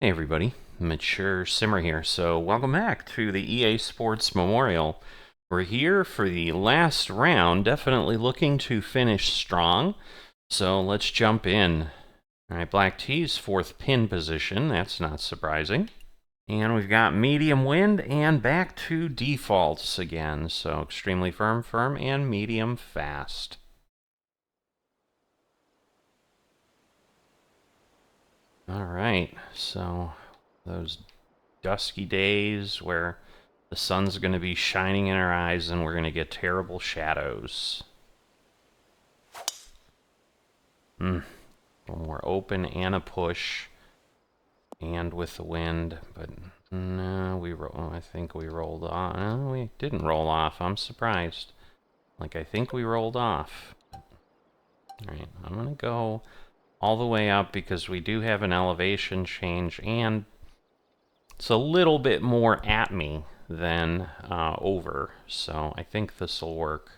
Hey everybody, Mature Simmer here. So welcome back to the EA Sports Memorial. We're here for the last round, definitely looking to finish strong. So let's jump in. All right, Black Tea's fourth pin position, that's not surprising. And we've got medium wind and back to defaults again. So extremely firm, and medium fast. All right, so those dusky days where the sun's going to be shining in our eyes and we're going to get terrible shadows. One more open and a push and with the wind, but no, I think we rolled off. No, we didn't roll off. I'm surprised. I think we rolled off. Alright, I'm going to go all the way up because we do have an elevation change and it's a little bit more at me than over, so I think this will work.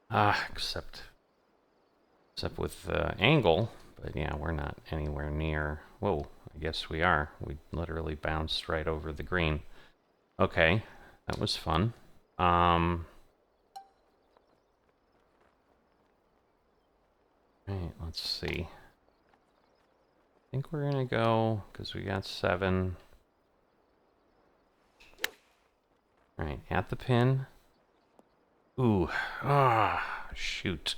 Except with the angle, but yeah, we're not anywhere near. Whoa, I guess we are. We literally bounced right over the green. Okay, that was fun. Right, let's see. I think we're gonna go, because we got 7. Right, at the pin. Ooh, shoot.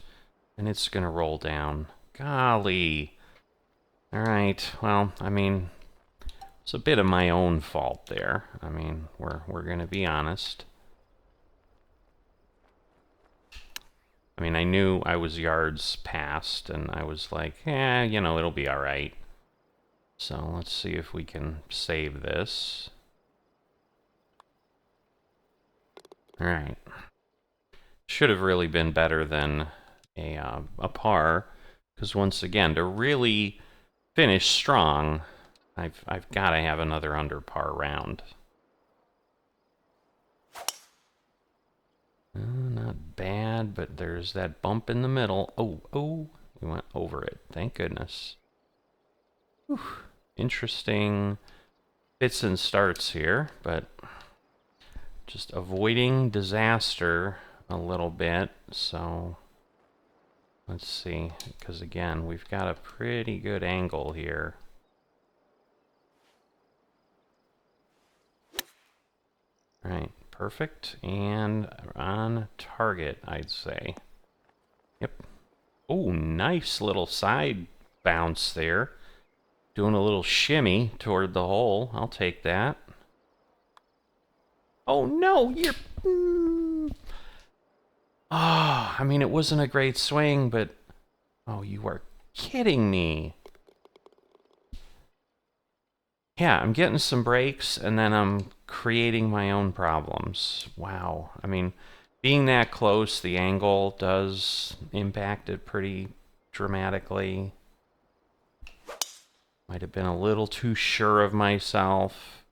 And it's gonna roll down. Golly. Alright, well, I mean, it's a bit of my own fault there. I mean, we're gonna be honest. I mean, I knew I was yards past, and I was like, it'll be alright. So let's see if we can save this. Alright. Should have really been better than a par, because once again, to really finish strong, I've got to have another under par round. Not bad, but there's that bump in the middle. Oh, we went over it. Thank goodness. Whew. Interesting fits and starts here, but just avoiding disaster a little bit. So let's see, because again, we've got a pretty good angle here. All right, perfect, and on target, I'd say. Yep. Oh, nice little side bounce there. Doing a little shimmy toward the hole. I'll take that. Oh, no, you're... Oh, I mean, it wasn't a great swing, but... Oh, you are kidding me. Yeah, I'm getting some breaks, and then I'm creating my own problems. Wow. I mean, being that close, the angle does impact it pretty dramatically. Might have been a little too sure of myself.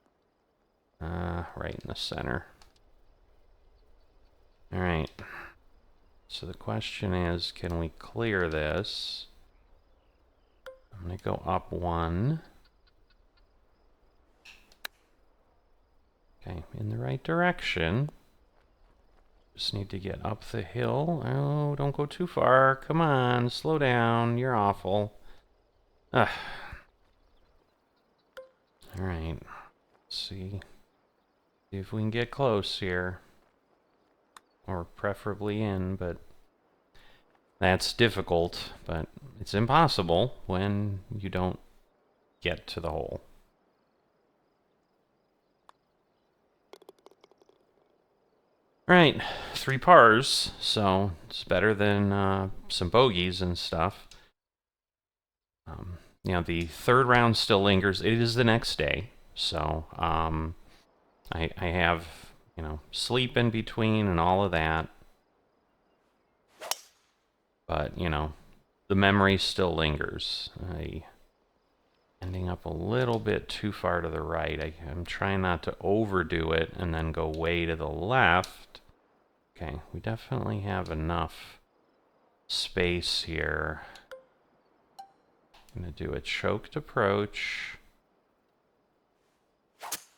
Right in the center. All right. So the question is, can we clear this? I'm going to go up 1. Okay, in the right direction. Just need to get up the hill. Oh, don't go too far. Come on, slow down. You're awful. Ugh. All right. Let's see if we can get close here. Or preferably in, but that's difficult. But it's impossible when you don't get to the hole. Right, 3 pars, so it's better than some bogeys and stuff. The third round still lingers. It is the next day, so I have, sleep in between and all of that. But, the memory still lingers. Ending up a little bit too far to the right. I'm trying not to overdo it and then go way to the left. Okay, we definitely have enough space here. Gonna do a choked approach. Let's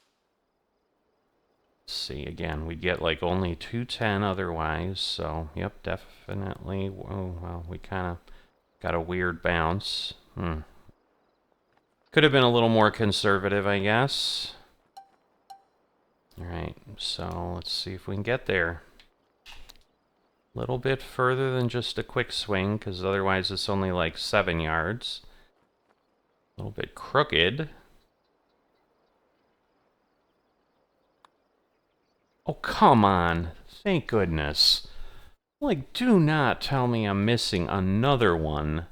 see, again, we'd get like only 210 otherwise, so yep, definitely. Oh, well, we kind of got a weird bounce. Could have been a little more conservative, I guess. Alright, so let's see if we can get there. A little bit further than just a quick swing, because otherwise it's only like 7 yards. A little bit crooked. Oh, come on. Thank goodness. Like, do not tell me I'm missing another one.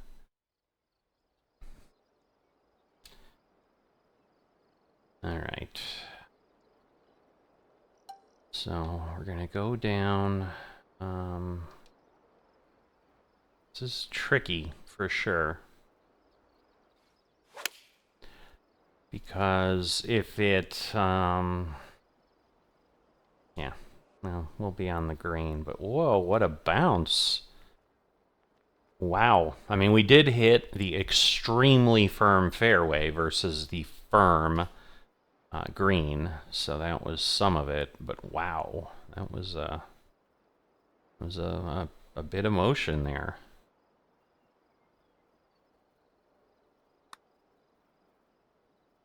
Alright. So, we're gonna go down. This is tricky, for sure. Because if it, yeah, well, we'll be on the green, but whoa, what a bounce. Wow. I mean, we did hit the extremely firm fairway versus the firm green, so that was some of it, but wow, that was a bit of motion there.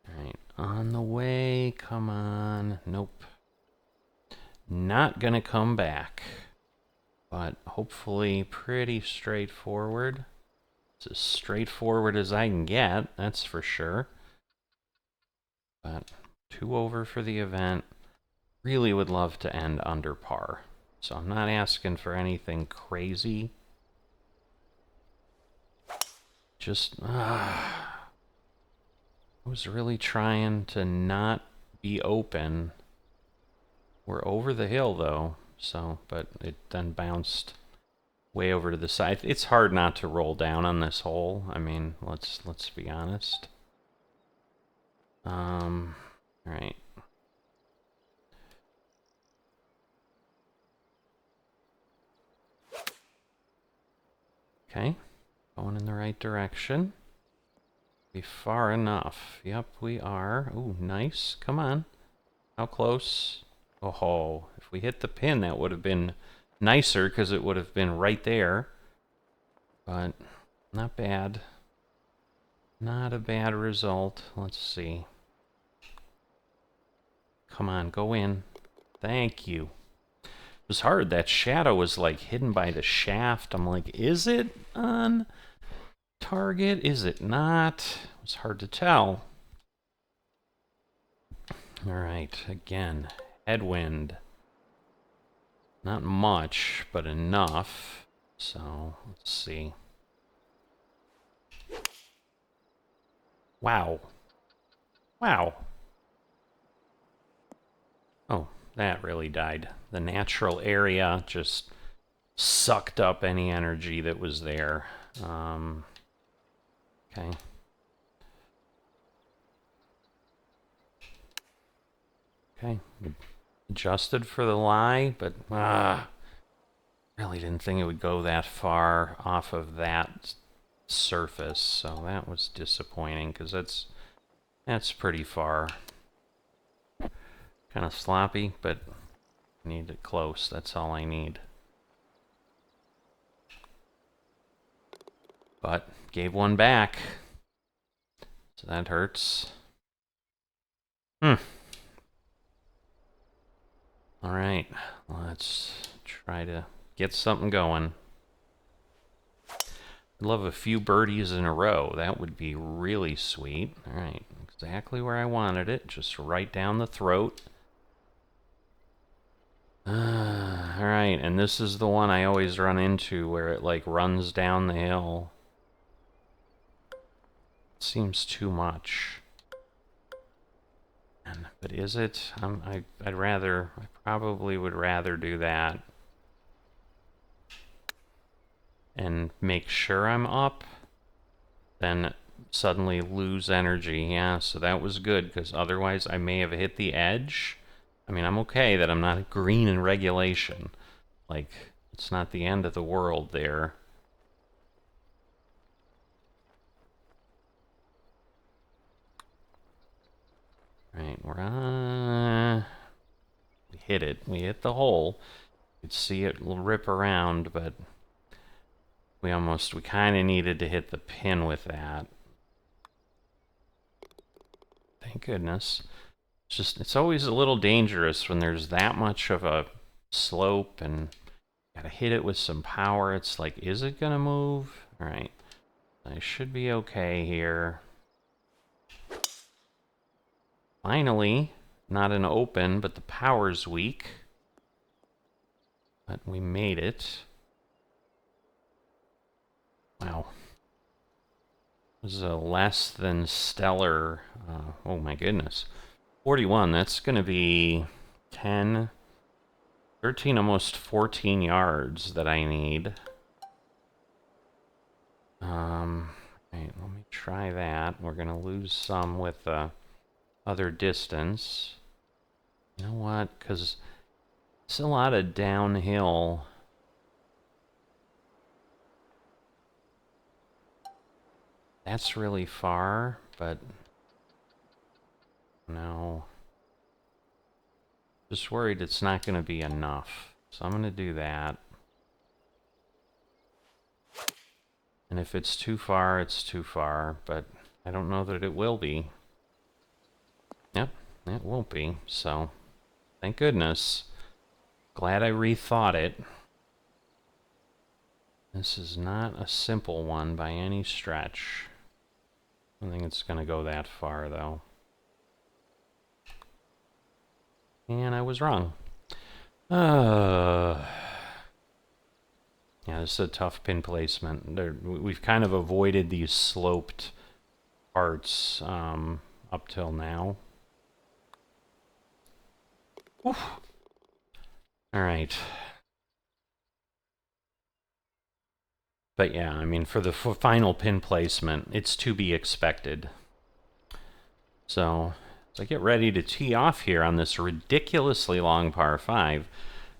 Alright, on the way, come on. Nope. Not gonna come back. But hopefully pretty straightforward. It's as straightforward as I can get, that's for sure. But 2 over for the event. Really would love to end under par. So I'm not asking for anything crazy. Just, I was really trying to not be open. We're over the hill though, so, but it then bounced way over to the side. It's hard not to roll down on this hole. I mean, let's be honest. All right. Okay, going in the right direction. Be far enough. Yep, we are. Ooh, nice. Come on. How close? Oh, if we hit the pin, that would have been nicer because it would have been right there. But not bad. Not a bad result. Let's see. Come on, go in. Thank you. It was hard. That shadow was like hidden by the shaft. I'm like, is it on target? Is it not? It was hard to tell. All right, again, headwind. Not much, but enough. So, let's see. Wow. Wow. Oh, that really died. The natural area just sucked up any energy that was there. Okay. Okay. Adjusted for the lie, but really didn't think it would go that far off of that surface, so that was disappointing because that's pretty far. Kind of sloppy, but I need it close. That's all I need. But gave one back, so that hurts. All right, let's try to get something going. I'd love a few birdies in a row. That would be really sweet. All right, exactly where I wanted it, just right down the throat. All right, and this is the one I always run into where it like runs down the hill. Seems too much. But is it? I probably would rather do that and make sure I'm up than suddenly lose energy. Yeah, so that was good because otherwise I may have hit the edge. I mean, I'm okay that I'm not green in regulation. Like, it's not the end of the world there. Right, we're on... We hit it. We hit the hole. You could see it rip around, but we kind of needed to hit the pin with that. Thank goodness. It's always a little dangerous when there's that much of a slope and gotta hit it with some power. It's like, is it gonna move? All right, I should be okay here. Finally, not an open, but the power's weak. But we made it. Wow. This is a less than stellar, oh my goodness. 41, that's gonna be 10, 13, almost 14 yards that I need. Right, let me try that. We're gonna lose some with the other distance. You know what? Because it's a lot of downhill. That's really far, but no. Just worried it's not going to be enough. So I'm going to do that. And if it's too far, it's too far, but I don't know that it will be. Yep, it won't be, so thank goodness. Glad I rethought it. This is not a simple one by any stretch. I don't think it's going to go that far, though. And I was wrong. Yeah, this is a tough pin placement. We've kind of avoided these sloped parts up till now. Oof. All right. But yeah, I mean, for the final pin placement, it's to be expected. So, as I get ready to tee off here on this ridiculously long par 5,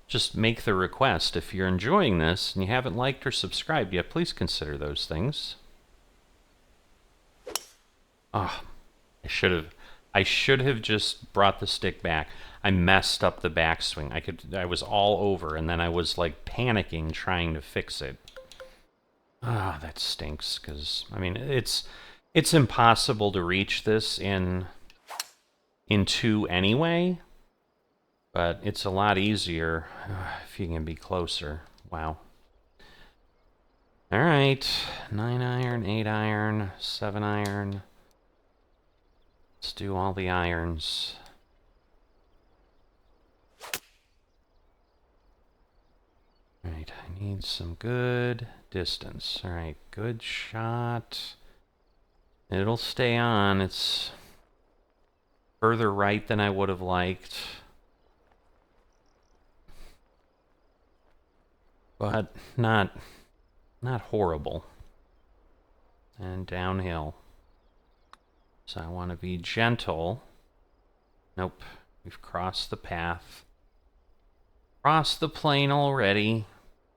just make the request. If you're enjoying this and you haven't liked or subscribed yet, please consider those things. Ah, I should have just brought the stick back. I messed up the backswing. I was all over, and then I was like panicking trying to fix it. Ah, that stinks, because I mean it's impossible to reach this in 2 anyway, but it's a lot easier if you can be closer. Wow. All right, 9 iron, 8 iron, 7 iron. Let's do all the irons. All right, I need some good distance. All right, good shot. It'll stay on. It's further right than I would have liked. But not horrible. And downhill. So I want to be gentle. Nope, we've crossed the path. Crossed the plane already.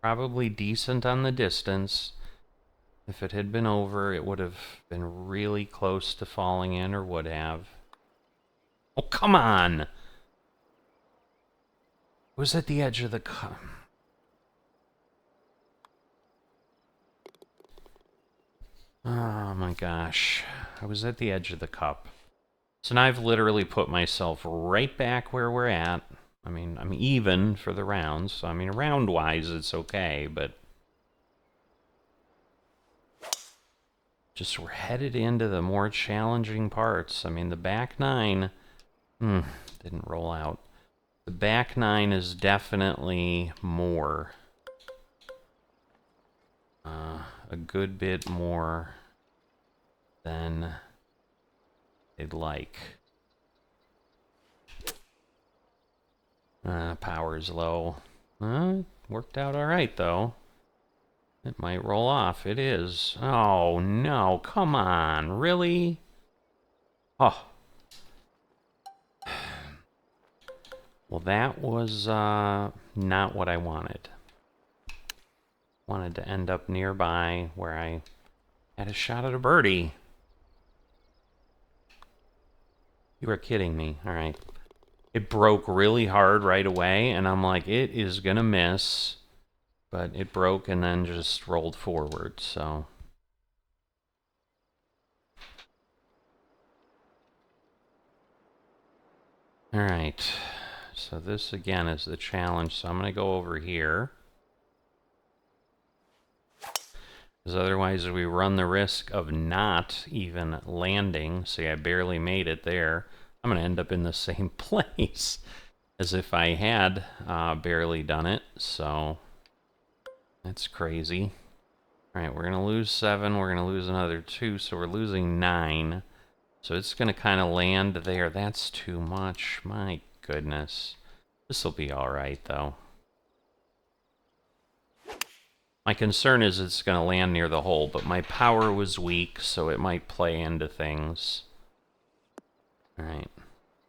Probably decent on the distance. If it had been over, it would have been really close to falling in, or would have. Oh, come on! It was at the edge of the cup. Oh my gosh. I was at the edge of the cup. So now I've literally put myself right back where we're at. I mean, I'm even for the rounds. So, I mean, round-wise, it's okay, but just we're headed into the more challenging parts. I mean, the back 9 didn't roll out. The back 9 is definitely more. A good bit more than they'd like. Power's low. Worked out alright, though. It might roll off. It is. Oh, no. Come on. Really? Oh. Well, that was not what I wanted. Wanted to end up nearby where I had a shot at a birdie. You are kidding me. All right. It broke really hard right away, and I'm like, it is gonna miss. But it broke and then just rolled forward, so... Alright. So this, again, is the challenge. So I'm gonna go over here. Because otherwise we run the risk of not even landing. See, I barely made it there. I'm going to end up in the same place as if I had barely done it. So that's crazy. All right, we're going to lose 7. We're going to lose another 2. So we're losing 9. So it's going to kind of land there. That's too much. My goodness. This will be all right, though. My concern is it's going to land near the hole, but my power was weak, so it might play into things. Alright.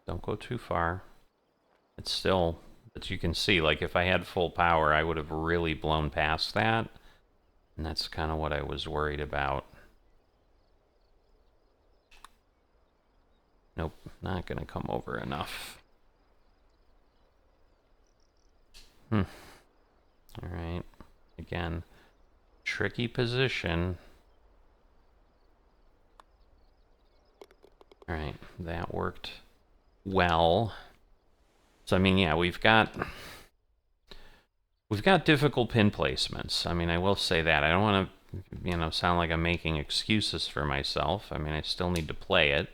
Don't go too far. It's still... But you can see, like, if I had full power, I would have really blown past that. And that's kind of what I was worried about. Nope, not going to come over enough. Alright. Again, tricky position. Alright, that worked well. So, I mean, yeah, we've got difficult pin placements. I mean, I will say that. I don't want to, you know, sound like I'm making excuses for myself. I mean, I still need to play it.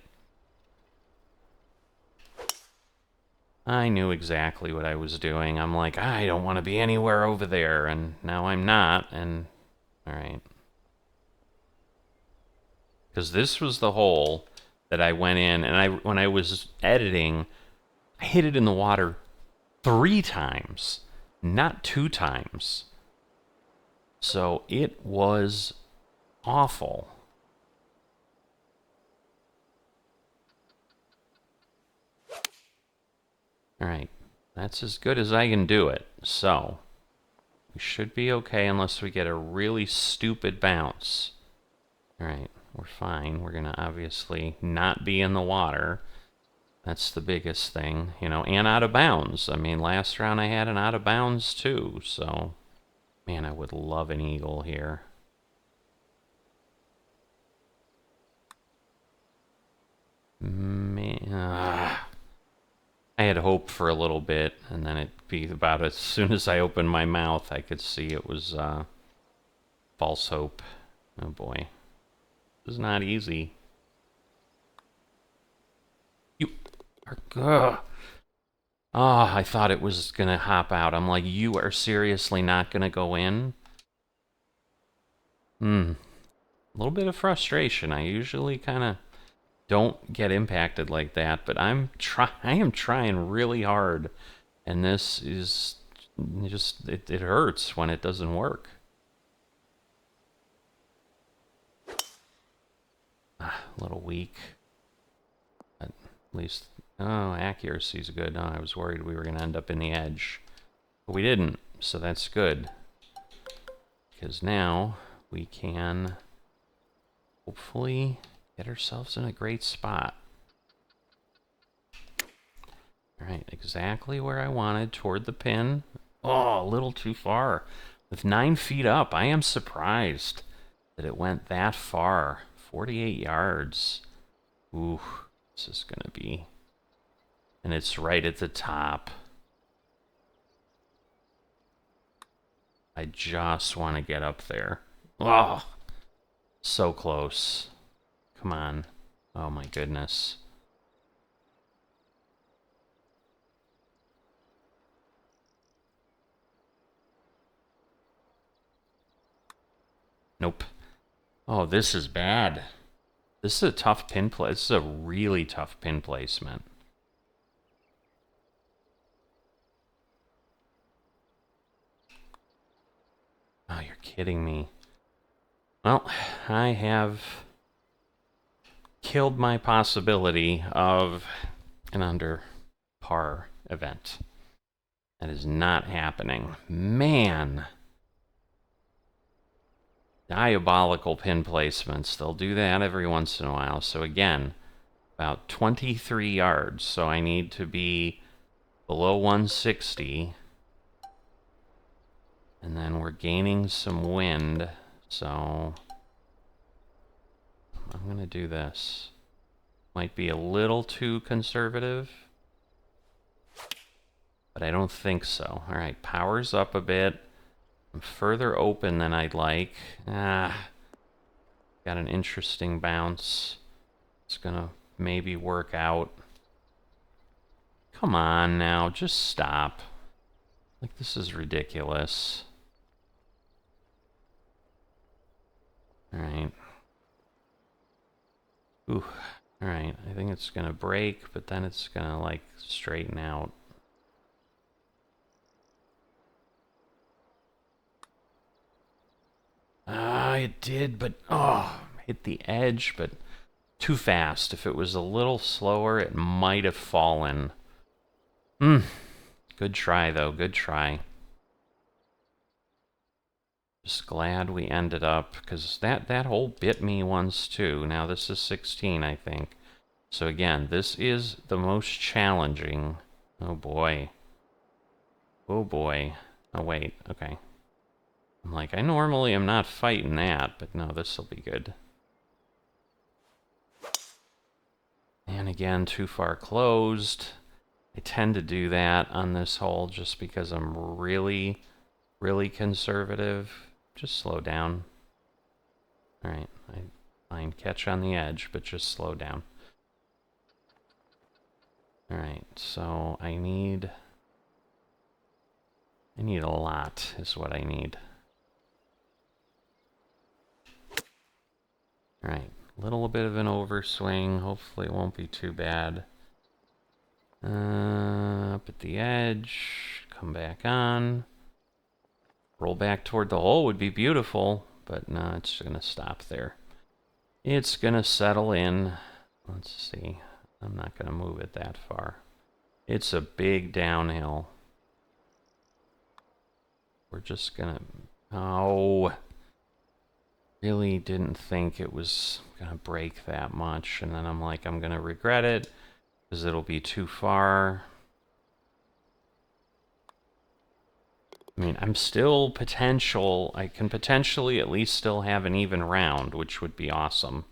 I knew exactly what I was doing. I'm like, I don't want to be anywhere over there, and now I'm not, and... Alright. Because this was the hole that I went in, and when I was editing, I hit it in the water 3 times, not 2 times. So it was awful. Alright, that's as good as I can do it. So, we should be okay unless we get a really stupid bounce. Alright, we're fine. We're going to obviously not be in the water. That's the biggest thing, you know, and out of bounds. I mean, last round I had an out of bounds too, so... Man, I would love an eagle here. Man, I had hope for a little bit, and then it'd be about as soon as I opened my mouth, I could see it was false hope. Oh boy. This is not easy. You are good. Ah, I thought it was gonna hop out. I'm like, you are seriously not gonna go in? A little bit of frustration. I usually kind of don't get impacted like that, but I am trying really hard, and this is just, it hurts when it doesn't work. A little weak, but at least, oh, accuracy's good. Oh, I was worried we were going to end up in the edge, but we didn't, so that's good, because now we can hopefully get ourselves in a great spot. Alright, exactly where I wanted, toward the pin. Oh, a little too far. With 9 feet up, I am surprised that it went that far. 48 yards. Ooh, this is gonna be... And it's right at the top. I just want to get up there. Oh, so close. Come on. Oh my goodness. Nope. Oh, this is bad. This is a tough pin place. This is a really tough pin placement. Oh, you're kidding me. Well, I have killed my possibility of an under par event. That is not happening. Man. Diabolical pin placements. They'll do that every once in a while. So again, about 23 yards, so I need to be below 160. And then we're gaining some wind, so I'm going to do this. Might be a little too conservative, but I don't think so. All right, power's up a bit. I'm further open than I'd like. Got an interesting bounce. It's going to maybe work out. Come on now, just stop. Like, this is ridiculous. All right. Ooh. All right. I think it's going to break, but then it's going to, like, straighten out. It did, but, hit the edge, but too fast. If it was a little slower, it might have fallen. Good try, though. Good try. Just glad we ended up, because that hole bit me once, too. Now this is 16, I think. So again, this is the most challenging. Oh, boy. Oh, boy. Oh, wait. Okay. I'm like, I normally am not fighting that, but no, this will be good. And again, too far closed. I tend to do that on this hole just because I'm really, really conservative. Just slow down. Alright, I find catch on the edge, but just slow down. Alright, so I need a lot, is what I need. Alright, a little bit of an overswing. Hopefully it won't be too bad. Up at the edge. Come back on. Roll back toward the hole would be beautiful, but no, it's going to stop there. It's going to settle in. Let's see. I'm not going to move it that far. It's a big downhill. We're just going to... Oh... Really didn't think it was going to break that much, and then I'm like, I'm going to regret it, because it'll be too far. I mean, I'm still potential. I can potentially at least still have an even round, which would be awesome.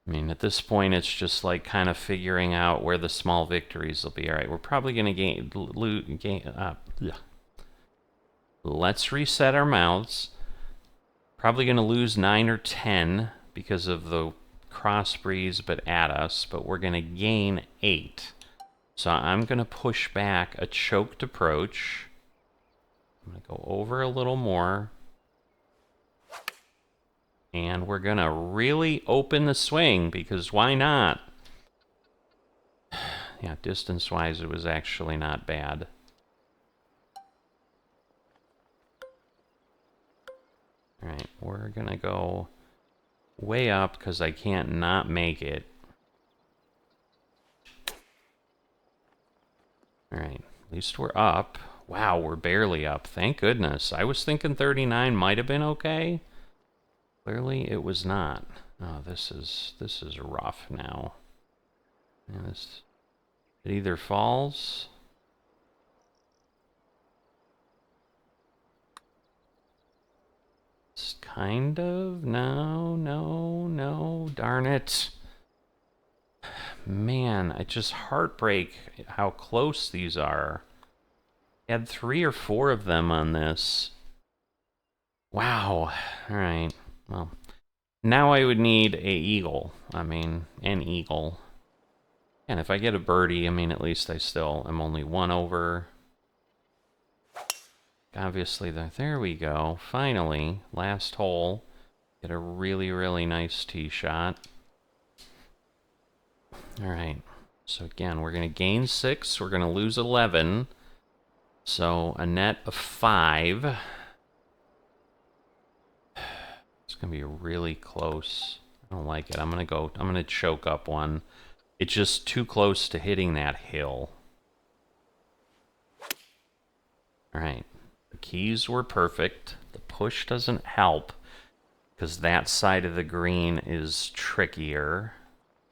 I mean, at this point, it's just like kind of figuring out where the small victories will be. All right, we're probably going to let's reset our mouths. Probably going to lose 9 or 10 because of the cross breeze, but at us. But we're going to gain 8. So I'm going to push back a choked approach. I'm going to go over a little more. And we're going to really open the swing, because why not? Yeah, distance-wise, it was actually not bad. Alright, we're going to go way up, because I can't not make it. Alright, at least we're up. Wow, we're barely up. Thank goodness. I was thinking 39 might have been okay. Clearly, it was not. Oh, this is rough now. And it either falls. It's kind of. No. Darn it. Man, I just heartbreak how close these are. I had 3 or 4 of them on this. Wow. All right. Well, now I would need a eagle. I mean, an eagle. And if I get a birdie, I mean, at least I still am only 1 over. Obviously, there we go. Finally, last hole. Get a really, really nice tee shot. All right. So again, we're going to gain 6. We're going to lose 11. So a net of 5. It's going to be really close. I don't like it. I'm going to choke up one. It's just too close to hitting that hill. All right. The keys were perfect. The push doesn't help because that side of the green is trickier.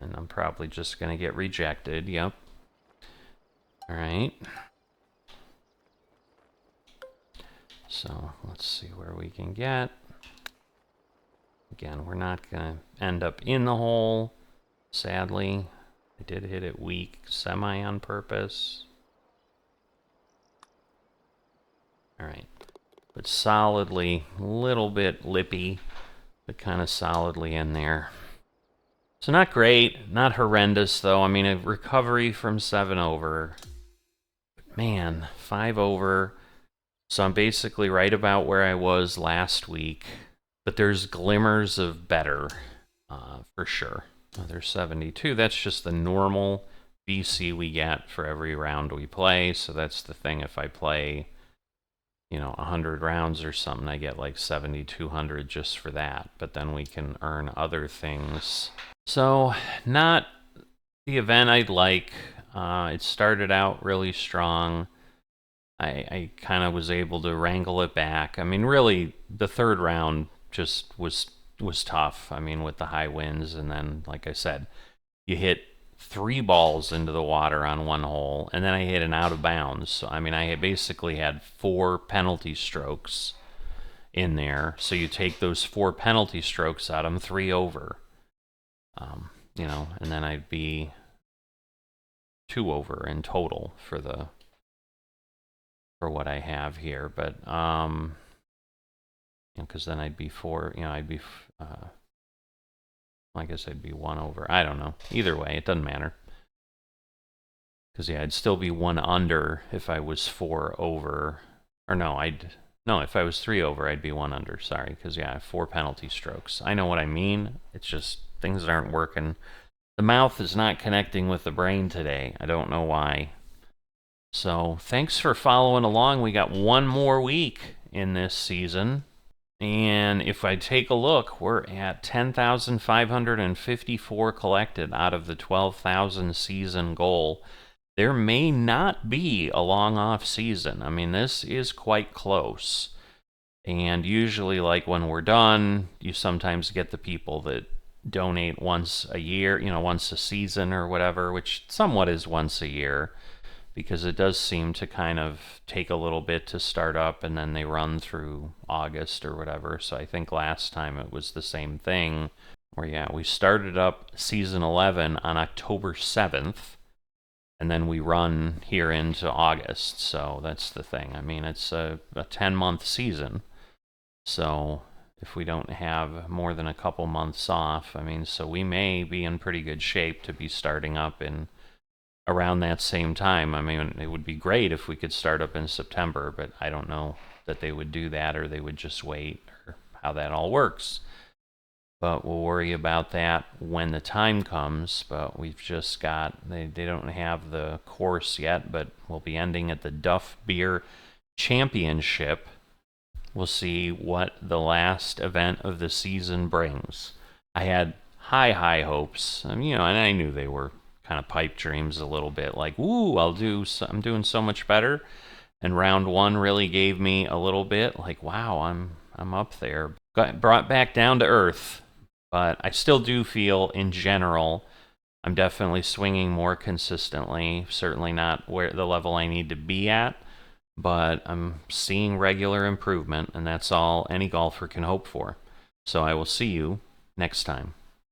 And I'm probably just going to get rejected. Yep. All right. So let's see where we can get. Again, we're not going to end up in the hole, sadly. I did hit it weak, semi on purpose. All right. But solidly, a little bit lippy, but kind of solidly in there. So not great, not horrendous though. I mean, a recovery from 7 over. But man, 5 over. So I'm basically right about where I was last week. But there's glimmers of better, for sure. Oh, there's 72. That's just the normal BC we get for every round we play. So that's the thing. If I play, 100 rounds or something, I get like 7,200 just for that. But then we can earn other things. So not the event I'd like. It started out really strong. I kind of was able to wrangle it back. I mean, really, the third round just was tough. I mean, with the high winds, and then, like I said, you hit 3 balls into the water on one hole, and then I hit an out of bounds. So, I mean, I basically had 4 penalty strokes in there. So you take those 4 penalty strokes out, I'm 3 over. And then I'd be 2 over in total for what I have here. But because then I'd be 4. I'd be I guess I'd be 1 over. I don't know. Either way, it doesn't matter. Because I'd still be 1 under if I was 4 over. Or no, if I was 3 over, I'd be 1 under. Sorry, because 4 penalty strokes. I know what I mean. It's just things aren't working. The mouth is not connecting with the brain today. I don't know why. So thanks for following along. We got 1 more week in this season. And if I take a look, we're at 10,554 collected out of the 12,000 season goal. There may not be a long off season. I mean, this is quite close. And usually, like when we're done, you sometimes get the people that donate once a year, once a season or whatever, which somewhat is once a year, because it does seem to kind of take a little bit to start up, and then they run through August or whatever. So I think last time it was the same thing, where we started up season 11 on October 7th, and then we run here into August. So that's the thing. I mean, it's a 10-month season. So if we don't have more than a couple months off, I mean, so we may be in pretty good shape to be starting up in around that same time. I mean, it would be great if we could start up in September, but I don't know that they would do that, or they would just wait, or how that all works. But we'll worry about that when the time comes. But we've just got, they don't have the course yet, but we'll be ending at the Duff Beer Championship. We'll see what the last event of the season brings. I had high hopes. And I knew they were kind of pipe dreams a little bit. Like, ooh, I'm doing so much better. And round 1 really gave me a little bit like, wow, I'm up there. Got brought back down to earth. But I still do feel, in general, I'm definitely swinging more consistently. Certainly not where the level I need to be at. But I'm seeing regular improvement, and that's all any golfer can hope for. So I will see you next time.